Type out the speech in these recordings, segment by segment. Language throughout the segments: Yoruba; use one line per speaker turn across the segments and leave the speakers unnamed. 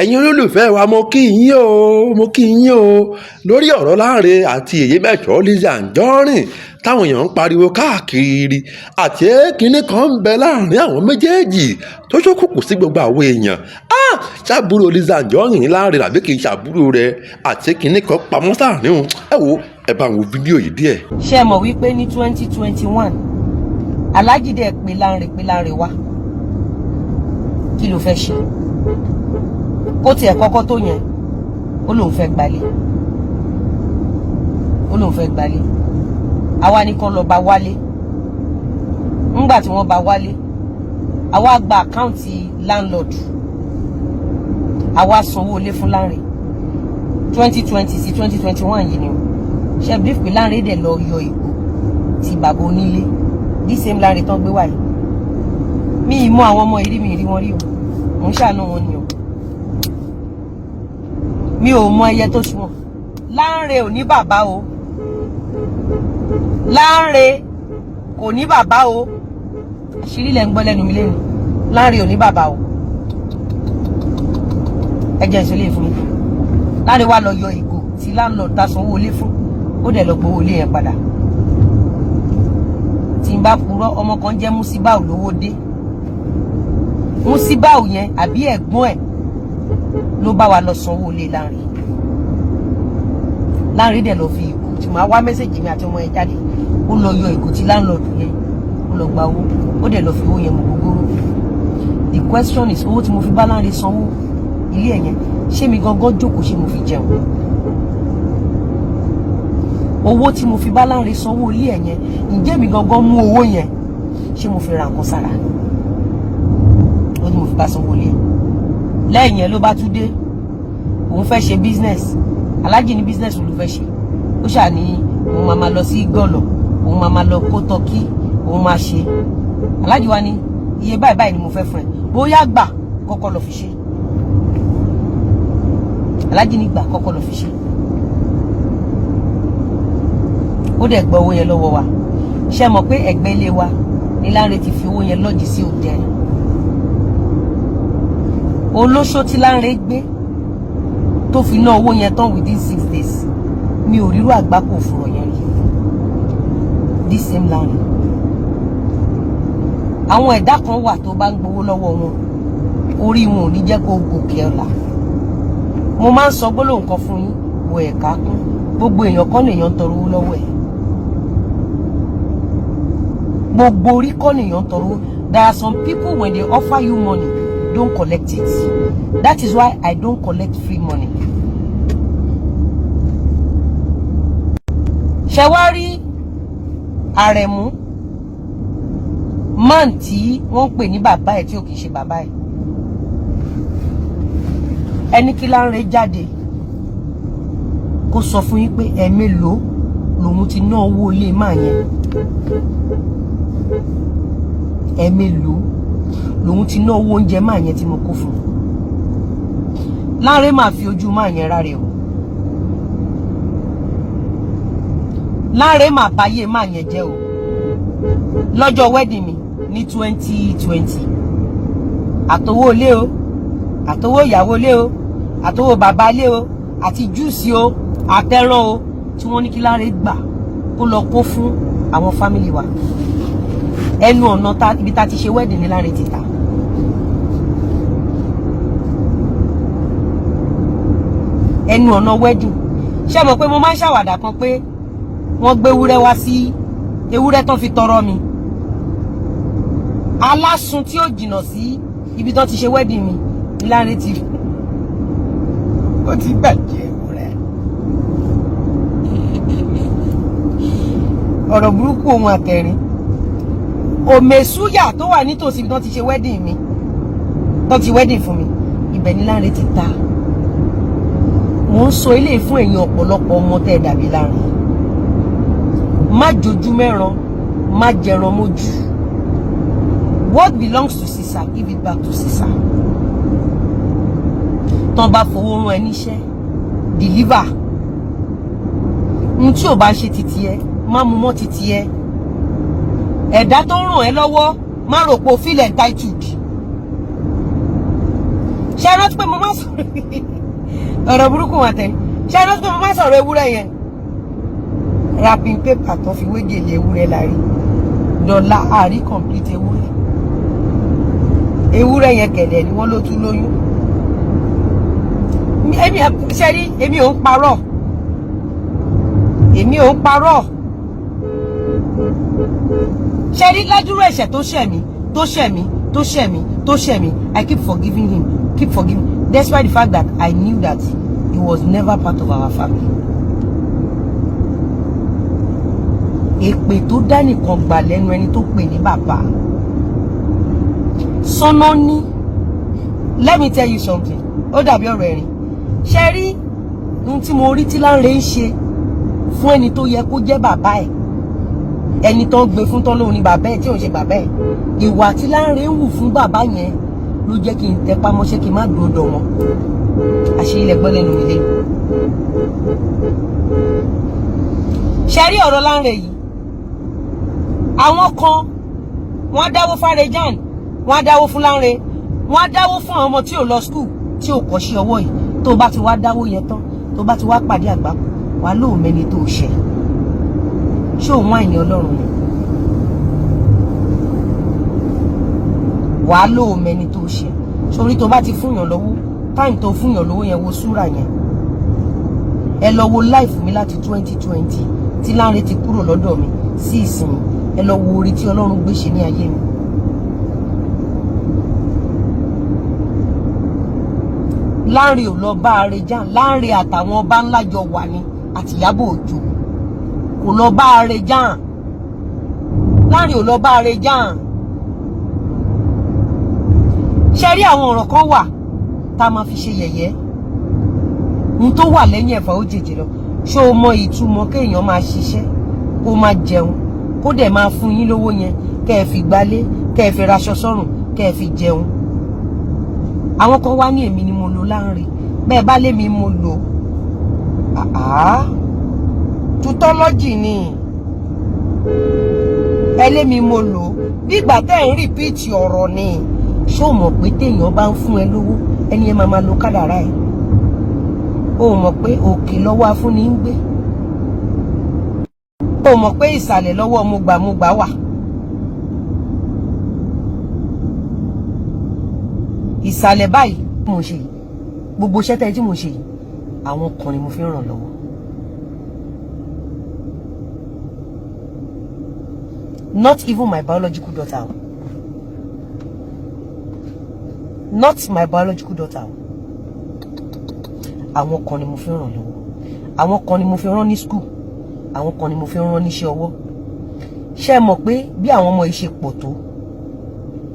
ẹ̀yin olólùfẹ́ wa mo kí yín o lórí ọ̀rọ̀ Lanre àti Yeyemesho Lizzy Anjorin táwọn èèyàn ń pariwo káàkiri àti kínní kan ń bẹ láàrin àwọn méjèèjì tó ṣókùnkùn sí gbogbo àwọn èèyàn ṣàbúrò Lizzy Anjorin Lanre àbí kì í ṣàbúrò rẹ̀ àti kínní kan pamọ́ sáàrin o ẹ wo ẹ bá wo fídíò yìí díẹ̀.
ṣé ẹ mọ̀ wípé ní 2021 Alhaji dẹ̀ pé Lanre wá kí ló fẹ́ ṣe kó tiẹ̀ kọ́kọ́ tó yẹn ó lóun fẹ́ gbalé àwa ní kán lọ bá wálé ńgbà tí wọ́n bá wálé àwa gba àkáǹtì landlord àwa sanwó ilé fún Lanre 2020 sí 2021 yìí ni o ṣe brief pé Lanre dẹ̀ lọ yọ ìgò ti bàbá onílé this same Lanre tán gbé wáyé mi ì mọ àwọn ọmọ ìrí mi rí wọn rí o mò ń ṣàánú wọn ni o mi ò mọ ẹyẹ tó ṣùwọ̀n Lanre ò ní bàbá o Lanre kò ní bàbá o àṣírí lẹ ń gbọ́ lẹ́nu mi lẹ́nu Lanre ò ní bàbá o ẹ jẹ́ ìṣẹ̀lẹ̀ fún mi Lanre wá lọ yọ ìgò tí landlord ta sanwó ilé fún ó dẹ̀ lọ gbowó ilé yẹn padà tí n bá purọ́ ọmọ kan jẹ́ Musibau lówó dé Musibau yẹn àbí ẹ̀gbọ́n ẹ̀ ló bá wa lọ sanwó ilé Lanre dẹ̀ lọ fi ìgò tí màá wá mẹ́sẹ̀jì mi àti ọmọ ẹ̀ jáde ó lọ yọ ìgò tí landlord yẹn ó lọ gba owó ó dẹ̀ lọ fi owó yẹn mú gbogbo. The question is owó tí mo fi bá Lanre sanwó ilé ẹ̀ yẹn ṣé mi gangan jókòó ṣé mo fi jẹun owó tí mo fi bá Lanre sanwó ilé ẹ̀ yẹn ǹjẹ́ mi gangan mú owó yẹn ṣé mo fi ra nǹkan sára ó ní mo fi bá sanwó ilé ẹ̀ lẹ́yìn yẹn ló bá tún dé òun fẹ́ ṣe business Alhaji ní business ló fẹ́ ṣe ó ṣà ní òun máa lọ sí gọ́ọ̀lọ̀ òun máa lọ kó tọ́kí òun máa ṣe Alhaji wa ní iye báyìí ni mo fẹ́ fún ẹ bóyá gbà kọ́kọ́ lọ fi ṣe Alhaji ní gbà kọ́kọ́ lọ fi ṣe ó dẹ̀ gba owó yẹn lọ́wọ́ wa ṣe mọ̀ pé ẹ̀gbẹ́ ilé wa ní Lanre ti fi owó yẹn lọ́jì sí hòtẹ́ẹ̀lì olóṣó tí Lanre gbé tó fi ná owó yẹn tán within 6 days mi ò rírú àgbákò òfurọ̀ yẹn rí this same Lanre àwọn ẹ̀dá kan wà tó bá ń gbowó lọ́wọ́ wọn orí wọn ò ní jẹ́ kó gòkè ọ̀la mo máa ń sọ gbólóhùn kan fún yín wo ẹ̀ka kún gbogbo èèyàn kọ́ lèèyàn ń tọrọ owó lọ́wọ́ ẹ̀ gbogbo orí kọ́ lèèyàn ń tọrọ owó. There are some people when they offer you money don't collect it. That is why I don't collect free money. Ṣẹ̀wárí Àrẹ̀mú man tí wọ́n ń pè ní bàbá ẹ̀ tí ò kìí ṣe bàbá ẹ̀ ẹni kí Lanre jáde kó sọ fún yín pé ẹ̀mélòó lòun ti ná owó ilé máa yẹn ẹ̀mélòó lòun ti ná owó oúnjẹ máa yẹn tí mo kó fún Lanre máa fi ojú máa yẹn rárẹ̀ o Lanre máa báyé máa yẹn jẹ́ o lọ́jọ́ wedding mi ní 2020 àtowó ilé o àtowó ìyàwó ilé o àtowó bàbá ilé o àti júùsì o àtẹran o tí wọ́n ní kí Lanre gbà kó lọ kó fún àwọn fámìlì wa ẹnu ọ̀nà ibi tá ti ṣe wedding ní Lanre ti ta ẹnu ọ̀nà wedding ṣé mọ̀ pé mo máa ń ṣàwàdà kan pé wọ́n gbé ewúrẹ́ wá sí ewúrẹ́ tán fi tọrọ mi alásun tí ó jìnnà sí ibi tán ti ṣe wedding mi ní Lanre ti ó ti gbàjẹ́ ewúrẹ́ ọ̀rọ̀ burúkú ohun àtẹ̀rín òmèsúyà tó wà nítòsí ibi tán ti ṣe wedding mi tán ti wedding fún mi ibẹ̀ ní Lanre ti ta mo ń sọ ilé fún èèyàn ọ̀pọ̀lọpọ̀ ọmọ tẹ́ dàbí Lanre má jojú mẹ́ran má jẹran mójú what belongs to Caesar give it back to Caesar tán bá fowó rán ẹ níṣẹ́ deliver n tí ò bá ṣe titi ẹ má mú mọ́ titi ẹ ẹ̀dá tó ràn ẹ́ lọ́wọ́ má rò pé o feel entitled ṣé rántí pé mo máa sọ̀rọ̀ ọ̀rọ̀ burúkú wọn tẹ̀ ṣé rántí pé mo máa sọ̀rọ̀ ewúrẹ́ yẹn wrapping paper tó fi wé gèlè ewúrẹ́ la rí dọ́là àrí complete ewúrẹ́ yẹn kẹ̀dẹ̀ ni wọ́n ló tún lóyún èmi ò ń parọ́ ṣe rí ládùúrú ẹ̀ṣẹ̀ tó ṣẹ̀ mí I keep forgiving him despite the fact that I knew that he was never part of our family. Èpè tó dá nìkan gbà lẹ́nu ẹni tó pè ní bàbá sọ́nà ní let me tell you something ó dàbí ọ̀rọ̀ ẹ̀rín ṣe rí ohun tí mo rí tí Lanre ń ṣe fún ẹni tó yẹ kó jẹ́ bàbá ẹ̀ ẹni tó ń gbé fún tán lóhun ni bàbá ẹ̀ tí ò ń ṣe bàbá ẹ̀ ìwà tí Lanre ń wù fún bàbá yẹn ló jẹ́ kí n tẹpá mọ́ṣẹ́ kí n má gbọ́dọ̀ wọn àṣírí ilẹ̀ gbọ́ lẹ́nu mi lé ṣe rí ọ̀rọ̀ Lanre yìí àwọn kan wọ́n á dáwó fárejan wọ́n á dáwó fún Lanre wọ́n á dáwó fún àwọn ọmọ tí ò lọ skul tí ò kọ́ṣẹ́ ọwọ́ yìí tó bá ti wá dáwó yẹn tán tó bá ti wá pàdé àgbákò wà lóò mẹ́ni tó ṣe ṣé òun àìní Ọlọ́run ni wà lóò mẹ́ni tó ṣe sórí tó bá ti fúnyàn lọ́wọ́ táìm tó fúnyàn lọ́wọ́ yẹn wo súrà yẹn ẹ lọ wo láìfù mi láti 2020 tí Lanre ti kúrò lọ́dọ̀ mi sí ìsinmi ẹ lọ wo orí tí Ọlọ́run gbé ṣe ní ayé mi. Lanre ò lọ bá Arejan Lanre àtàwọn ọba ńlá jọ wà ní àti Ìyábọ̀ Òjó kò lọ bá Arejan Lanre ò lọ bá Arejan ṣe rí àwọn ọ̀rọ̀ kan wà tá a máa fi ṣe yẹ̀yẹ́ ní tó wà lẹ́yìn ẹ̀fà ó jèjì lọ ṣé o mọ ìtumọ̀ kéèyàn máa ṣiṣẹ́ kó máa jẹun kó dẹ̀ máa fún yín lówó yẹn kẹ́ ẹ fi gbálé kẹ́ ẹ fi raṣọ sọ́rùn kẹ́ ẹ fi jẹun àwọn kan wá ní èmi ni mo lò Lanre bẹ́ẹ̀ bá lé mi mo lò tutọ́lọ́jì ni ẹ lé mi mo lò bí ìgbà tẹ́ ẹ̀ ń rìpíìtì ọ̀rọ̀ ni ṣé o mọ̀ pé téèyàn bá ń fún ẹ lówó ẹni ẹ máa lo kádàrá ẹ o mọ̀ pé òkè lọ́wọ́ afúnni ń gbé o mọ̀ pé ìsàlẹ̀ lọ́wọ́ mo gbà wà ìsàlẹ̀ báyìí mo ṣe yìí gbogbo iṣẹ́ tẹ́ tí mo ṣe yìí àwọn kan ni mo fi ràn lọ́wọ́ not even my biological daughter àwọn kan ni mo fi ràn lọ́wọ́ àwọn kan ni mo fi rán ní school àwọn kan ni mo fi rán níṣẹ́ ọwọ́ ṣé ẹ mọ̀ pé bí àwọn ọmọ yìí ṣe pọ̀ tó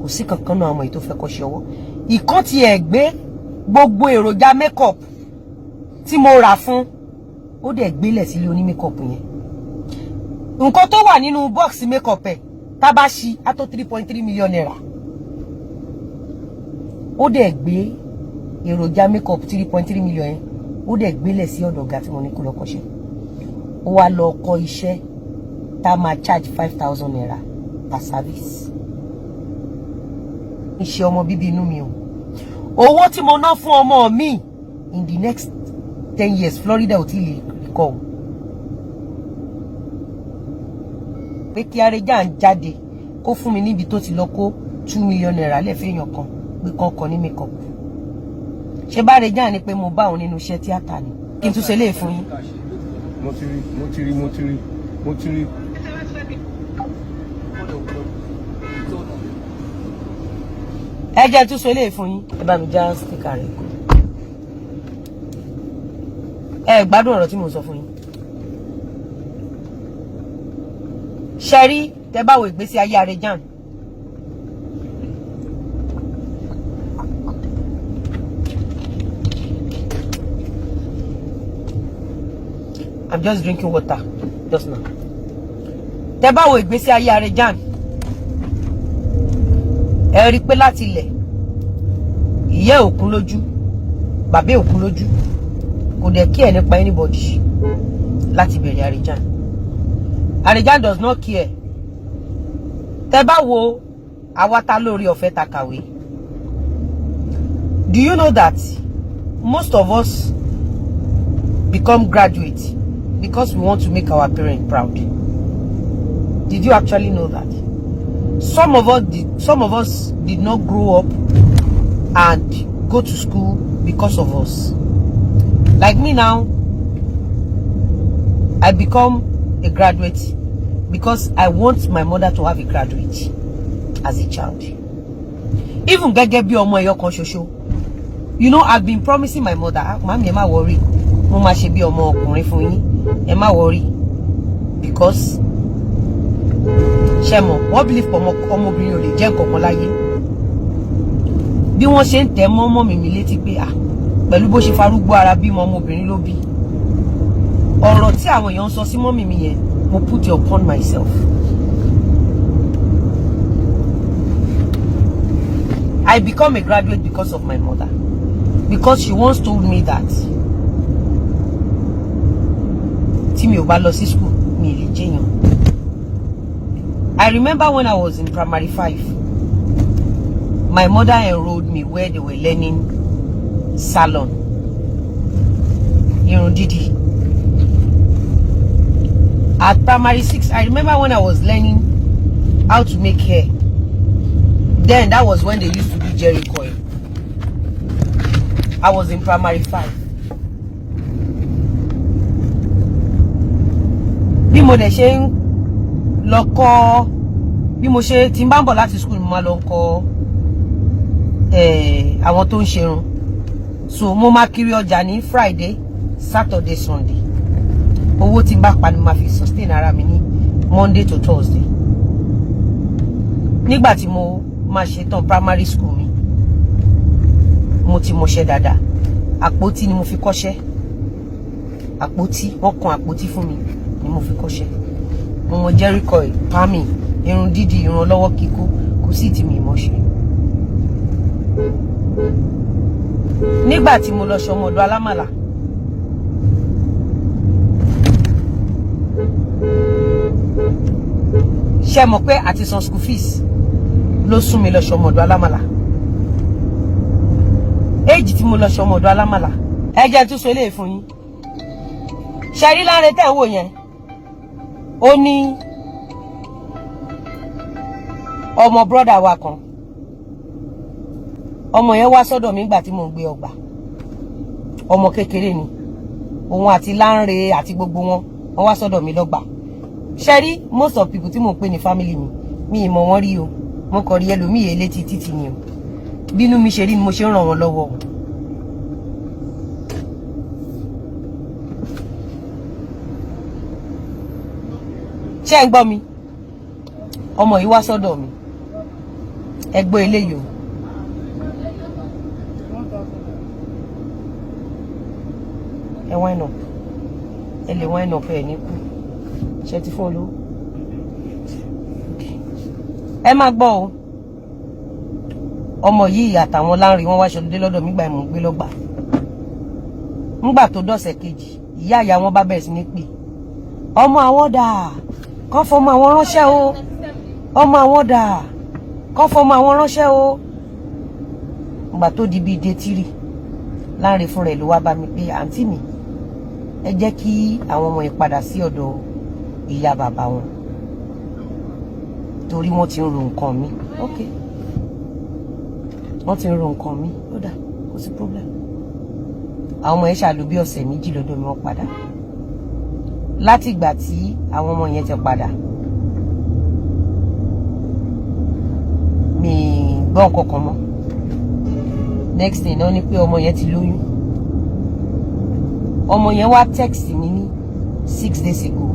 kò sí kankan náà ọmọ yìí tó fẹ́ kọ́ṣẹ́ ọwọ́ ìkan ti ẹ̀ gbé gbogbo èròjà makeup tí mo rà fún ó dẹ̀ gbélẹ̀ sílé oní makeup yẹn nǹkan tó wà nínú bọ́ọ̀sì makeup ẹ̀ tábàṣì á tó 3.3 million naira ó dẹ̀ gbé èròjà makeup 3.3 million yẹn ó dẹ̀ gbélẹ̀ sí ọ̀dọ̀ ọ̀gá tí mo ní kó lọ kọ́ṣẹ́ ó wá lọ kọ́ iṣẹ́ tá a máa charge 5,000 naira per service iṣẹ́ ọmọ bíbí inú mi o owó tí mo ná fún ọmọ mi in the next 10 years Florida ò tí lè kọ́ o pé kí Arejan jáde kó fún mi níbi tó ti lọ kó 2 million naira lẹ́fẹ̀ẹ́yàn kan pé kọ́kọ́ ní makeup ṣé bá Arejan ni pé mo bá òun nínú iṣẹ́ tíátà ni kí n tún ṣe lè fún yín.
mo ti rí.
ẹ jẹ́ tún ṣe lè fún yín ẹ bá mi já stíkà rẹ̀ kù ẹ gbádùn ọ̀rọ̀ tí mo sọ fún yín ṣe rí tẹ́ bá wo ìgbésí ayé Arejan I'm just drinking water just now. Tẹ́ bá wo ìgbésí ayé Arejan ẹ rí pé láti ilẹ̀ ìyá òkun lójú bàbá òkun lójú kò dẹ̀ kí ẹ̀ nípa anybody láti bẹ̀rẹ̀ Arejan. Arejan does not care. Tẹ́ bá wo àwa ta lórí ọ̀fẹ́ ta kàwé Do you know that most of us become graduates because we want to make our parents proud? Did you actually know that? Some of us did not grow up and go to school because of us. Like me now, I become a graduate because I want my mother to have a graduate as a child. Even gẹ́gẹ́ bí ọmọ ẹyọ kan ṣoṣo. You know, I've been promising my mother, Mami, ẹ má worry, mo máa ṣe bí ọmọ ọkùnrin fún yín, ẹ má worry, because ṣé mọ̀, wọ́n believe pé ọmọbìnrin ò lè jẹ́ nǹkan kan láyé. Bí wọ́n ṣe ń tẹ̀ mọ́ mọ́mì mi létí pé pẹ̀lú bó ṣe farúgbó ara bí ọmọbìnrin ló bí. Ọ̀rọ̀ tí àwọn èèyàn ń sọ sí mọ́mì mi yẹn, mo put it upon myself. I become a graduate because of my mother. Because she once told me that tí mi ò bá lọ sí school, mi lè jẹ́yàn. I remember when I was in primary 5, my mother enrolled me where they were learning salon, irun dídì. At primary 6, I remember when I was learning how to make hair. Then that was when they used to do jerry coil. I was in primary 5. Bí mo dẹ̀ ṣe ń lọ kọ́, bí mo ṣe tí n bá ń bọ̀ láti school mo máa lọ kọ́ àwọn tó ń ṣerun. So mo máa kiri ọjà ní Friday, Saturday, Sunday. Owó tí n bá pa ni máa fi sustain ara mi ní Monday to Thursday. Nígbà tí mo máa ṣe tán primary school mi, mo ti mọṣẹ́ dáadáa. Àpótí ni mo fi kọ́ṣẹ́. Àpótí, wọ́n kan àpótí fún mi ni mo fi kọ́ṣẹ́. Mo mọ jerry coil, palming, irun dídì, irun lọ́wọ́ kíkó, kò sí tí mi mọ̀ ṣe. Nígbà tí mo lọ ṣọmọ ọ̀dọ̀ alámàlà, ṣé mọ̀ pé àti san school fees ló sún mi lọ ṣọmọ ọ̀dọ̀ alámàlà. Age tí mo lọ ṣọmọ ọ̀dọ̀ alámàlà, ẹ jẹ́ tún sọ eléyìí fún yín. Ṣé rí Lanre tẹ́ ń wò yẹn? Ó ní ọmọ brother wa kan. Ọmọ yẹn wá sọ́dọ̀ mi nígbà tí mo ń gbé ọgbà. Ọmọ kékeré ni. Òun àti Lanre àti gbogbo wọ́n wá sọ́dọ̀ mi lọ́gbà. Ṣé rí most of people tí mo pè ní family mi mọ̀ wọ́n rí o. Mo kàn rí ẹlòmíì elétí títì ni o. Bínú mi ṣe rí ni mo ṣe ń ràn wọ́n lọ́wọ́. Ṣé ń gbọ́ mi? Ọmọ yìí wá sọ́dọ̀ mi. Ẹ gbọ́ eléyìí o. Ẹ wá iná. Ẹ lè wá iná fẹ́ ẹ̀ ní kú. Ṣé ti fún olówó? Ẹ máa gbọ́ o. Ọmọ yìí àtàwọn Lanre wọ́n wá ṣọdún lọ́dọ̀ mi gbà ìmọ̀ gbé lọ́gbà. Ńgbà tó dọ̀sẹ̀ kejì, ìyá wọn bá bẹ̀rẹ̀ sí ní pè. Ọmọ àwọn dà, kàn fọmọ àwọn ránṣẹ́ o. Ọmọ àwọn dà, kàn fọmọ àwọn ránṣẹ́ o. Ńgbà tó di bíi day 3, Lanre fúnra ẹ̀ ló wá bá mi pé àǹtí mi, ẹ jẹ́ kí àwọn ọmọ yìí padà sí ọ̀dọ̀ ìyá bàbá wọn. Torí wọ́n ti ń ro nǹkan mi. Okay. Wọ́n ti ń ro nǹkan mi. Ó dà, kò sí problem. Àwọn ọmọ yẹn ṣàlù bí ọ̀sẹ̀ 2 lọ́dọ̀ mi wọ́n padà. Láti ìgbà tí àwọn ọmọ yẹn ti padà, mi gbọ́ nǹkan kan mọ́. Next thing náà ni pé ọmọ yẹn ti lóyún. Ọmọ yẹn wá text mi ní 6 days ago.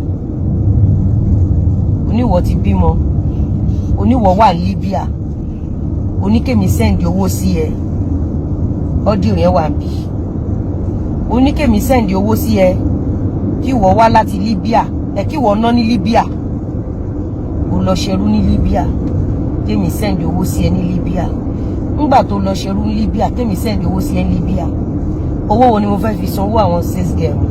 Oníwọ̀ ti bímọ. Oníwọ̀ wà ní Libya. Oníkèmí send owó sí ẹ. Audio yẹn wà níbí. Oníkèmí send owó sí ẹ. Kí wọ́n wá láti Libya. Kí wọ́n ná ní Libya. Ó lọ ṣerú ní Libya. Kèmí send owó sí ẹ ní Libya. Ńgbà tó lọ ṣerú ní Libya, kèmí send owó sí ẹ ní Libya. Owó wo ni mo fẹ́ fi sanwó àwọn sales girl mi?